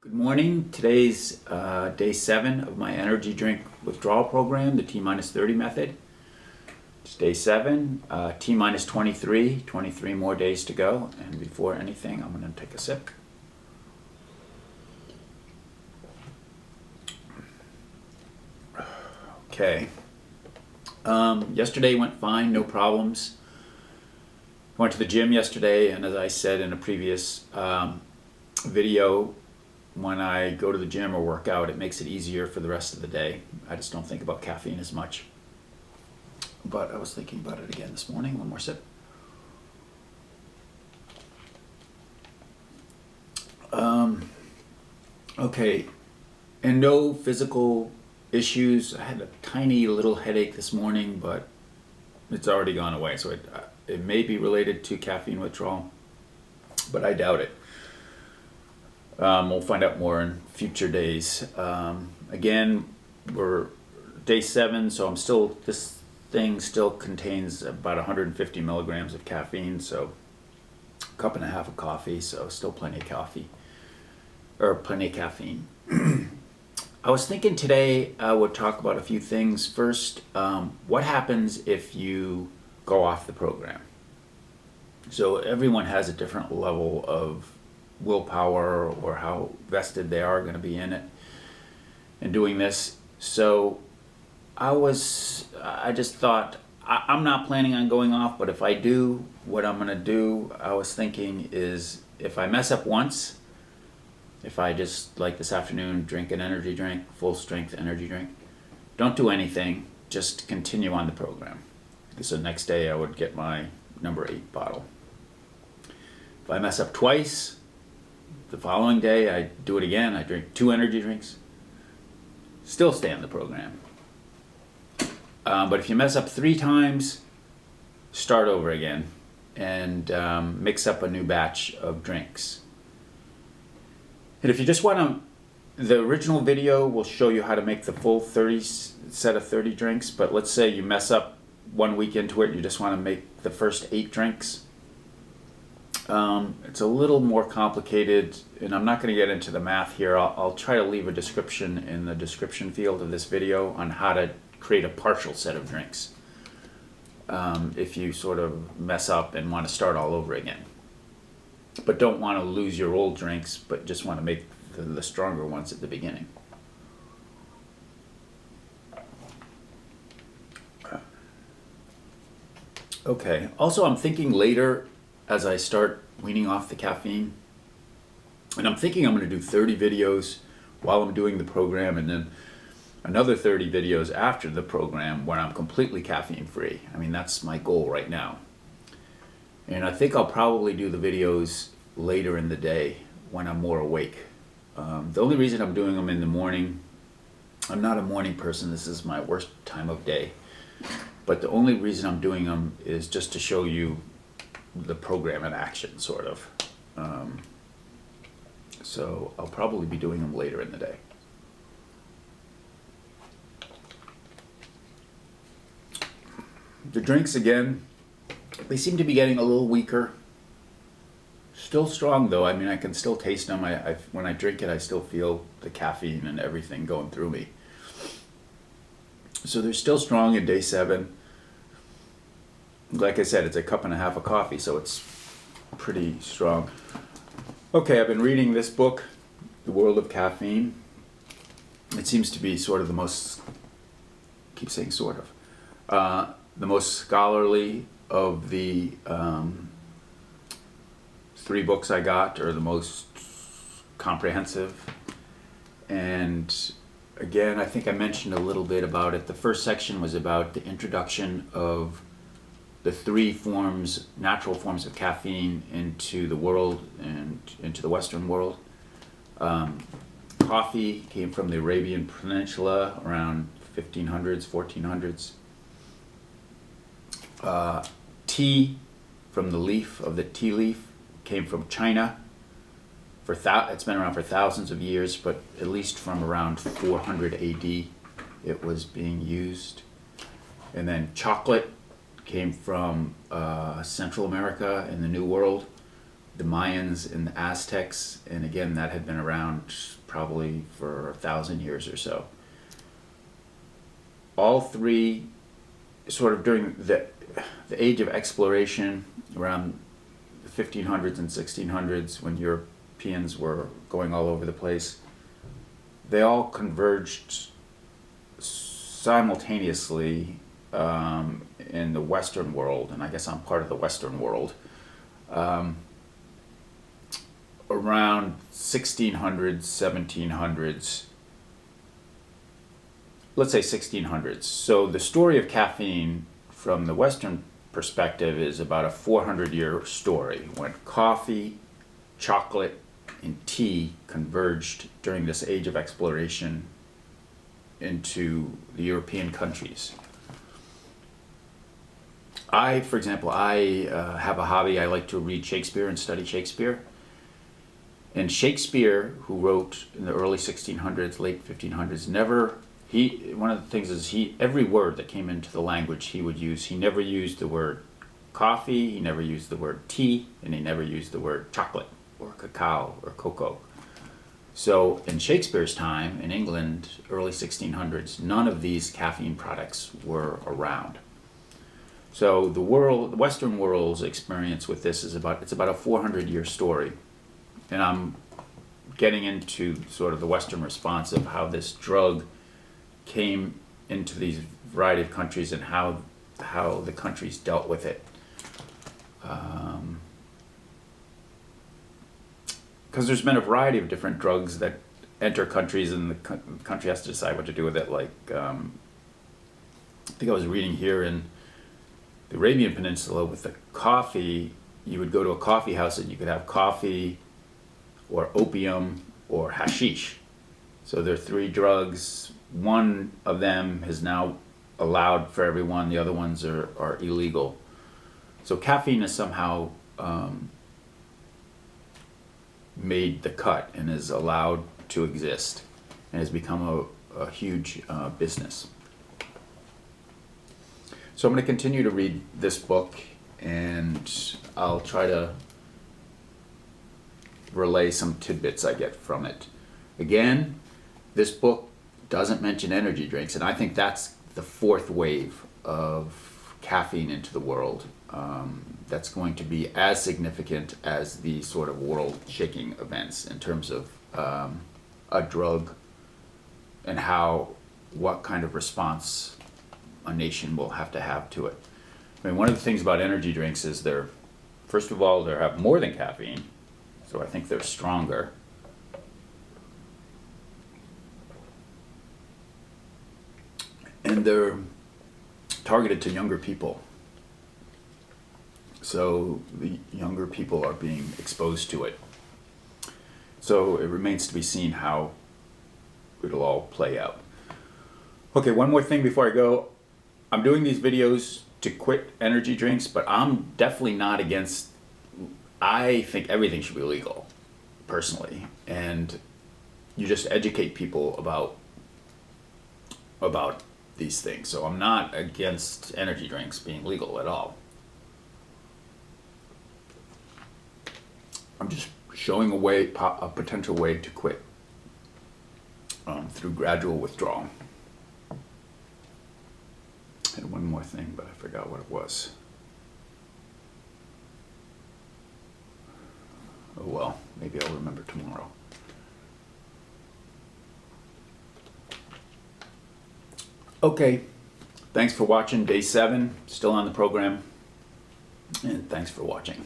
Good morning. Today's day 7 of my energy drink withdrawal program, the T-30 method. It's day 7, T-23, 23 more days to go. And before anything, I'm going to take a sip. Okay. Yesterday went fine, no problems. Went to the gym yesterday, and as I said in a previous video, when I go to the gym or work out, it makes it easier for the rest of the day. I just don't think about caffeine as much. But I was thinking about it again this morning. One more sip. Okay, and no physical issues. I had a tiny little headache this morning, but it's already gone away. So it may be related to caffeine withdrawal, but I doubt it. We'll find out more in future days. Again, we're day 7, so this thing still contains about 150 milligrams of caffeine, so a cup and a half of coffee, so still plenty of coffee, or plenty of caffeine. I was thinking today I would talk about a few things. First, what happens if you go off the program? So everyone has a different level of willpower or how vested they are going to be in it and doing this. So I just thought I'm not planning on going off, but if I do, what I'm going to do, I was thinking, is if I mess up once, if I just, like this afternoon, drink an energy drink, full strength energy drink, don't do anything, just continue on the program. So next day I would get my number 8 bottle. If I mess up twice, the following day I do it again, I drink 2 energy drinks, still stay on the program. But if you mess up 3 times, start over again and mix up a new batch of drinks. And if you just want to, the original video will show you how to make the full set of 30 drinks, but let's say you mess up 1 week into it, you just want to make the first 8 drinks. It's a little more complicated, and I'm not going to get into the math here. I'll try to leave a description in the description field of this video on how to create a partial set of drinks if you sort of mess up and want to start all over again, but don't want to lose your old drinks, but just want to make the stronger ones at the beginning. Okay, also I'm thinking later, as I start weaning off the caffeine, and I'm thinking I'm going to do 30 videos while I'm doing the program, and then another 30 videos after the program where I'm completely caffeine free. I mean, that's my goal right now. And I think I'll probably do the videos later in the day when I'm more awake. The only reason I'm doing them in the morning, I'm not a morning person, this is my worst time of day, but the only reason I'm doing them is just to show you the program in action, sort of. So I'll probably be doing them later in the day. The drinks, again, they seem to be getting a little weaker. Still strong though. I mean, I can still taste them. When I drink it, I still feel the caffeine and everything going through me. So they're still strong in day 7. Like I said, it's a cup and a half of coffee, so it's pretty strong. Okay, I've been reading this book, The World of Caffeine. It seems to be sort of the most, keep saying sort of, the most scholarly of the 3 books I got, or the most comprehensive. And again, I think I mentioned a little bit about it. The first section was about the introduction of the 3 forms, natural forms of caffeine into the world and into the Western world. Coffee came from the Arabian peninsula around 1500s, 1400s. Tea from the leaf of the tea leaf came from China. It's been around for thousands of years, but at least from around 400 AD it was being used. And then chocolate came from Central America in the New World, the Mayans and the Aztecs, and again, that had been around probably for 1,000 years or so. All three, sort of during the age of exploration, around the 1500s and 1600s, when Europeans were going all over the place, they all converged simultaneously in the Western world, and I guess I'm part of the Western world, around 1600s, 1700s, let's say 1600s. So the story of caffeine from the Western perspective is about a 400-year story when coffee, chocolate, and tea converged during this age of exploration into the European countries. For example, I have a hobby. I like to read Shakespeare and study Shakespeare. And Shakespeare, who wrote in the early 1600s, late 1500s, one of the things is every word that came into the language he would use, he never used the word coffee, he never used the word tea, and he never used the word chocolate or cacao or cocoa. So in Shakespeare's time, in England, early 1600s, none of these caffeine products were around. So the Western world's experience with this is about a 400-year story. And I'm getting into sort of the Western response of how this drug came into these variety of countries and how the countries dealt with it. Because there's been a variety of different drugs that enter countries, and the country has to decide what to do with it. Like, I think I was reading here in the Arabian Peninsula with the coffee, you would go to a coffee house and you could have coffee or opium or hashish. So there are three drugs. One of them is now allowed for everyone. The other ones are illegal. So caffeine is somehow made the cut and is allowed to exist and has become a huge business. So I'm going to continue to read this book, and I'll try to relay some tidbits I get from it. Again, this book doesn't mention energy drinks, and I think that's the fourth wave of caffeine into the world. That's going to be as significant as the sort of world-shaking events in terms of a drug and what kind of response a nation will have to it. I mean, one of the things about energy drinks is first of all, they have more than caffeine, so I think they're stronger. And they're targeted to younger people. So the younger people are being exposed to it. So it remains to be seen how it'll all play out. Okay, one more thing before I go. I'm doing these videos to quit energy drinks, but I'm definitely not against. I think everything should be legal, personally, and you just educate people about these things. So I'm not against energy drinks being legal at all. I'm just showing a potential way to quit through gradual withdrawal. And one more thing, but I forgot what it was. Oh well, maybe I'll remember tomorrow. Okay, thanks for watching day 7, still on the program, and thanks for watching.